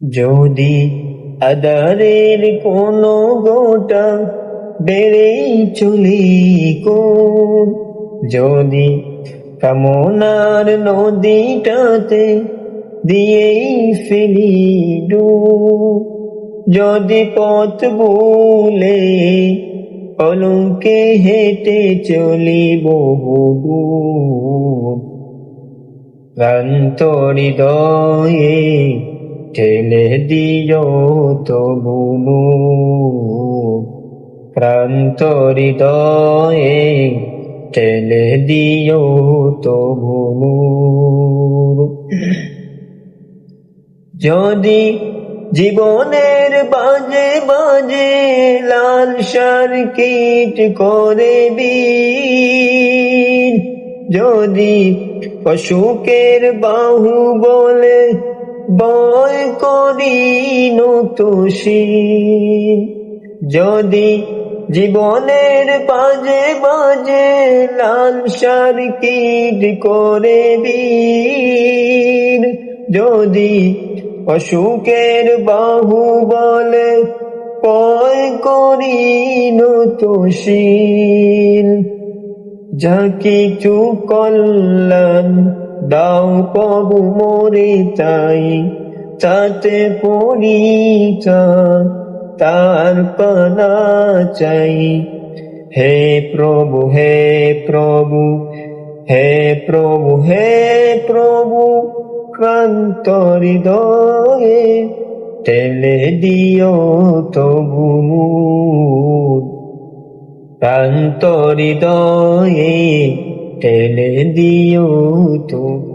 যদি আদারের কোনো গোটা বেড়েই চলি কোন, যদি কামনার নদীটাতে দিয়েই ফেলি ডুব, যদি পথ ভুলে কলঙ্কে হেঁটে চলি বহু দূর, ক্লান্ত হৃদয়ে ঠেলে দিও তবু মোর, ক্লান্ত হৃদয়ে ঠেলে দিও তবু মোর। যদি জীবনের বাজে বাজে লাল সার্কিট করে বীর, যদি অসুখের বাহু বলে বয় করি নত শির, যদি জীবনের বাজে বাজে লাল সার্কিট করে বীর, যদি অসুখের বাহু বলে পয় করি নত শির, যা কিছু কল্যাণ দাও কবু মোরে তাই, তাতে পরিত্রাণ তার পানা চাই। হে প্রভু হে প্রভু হে প্রভু হে প্রভু, ক্লান্ত হৃদয়ে ঠেলে দিও তবু মোর, ক্লান্ত হৃদয়ে ঠেলে দিও তবু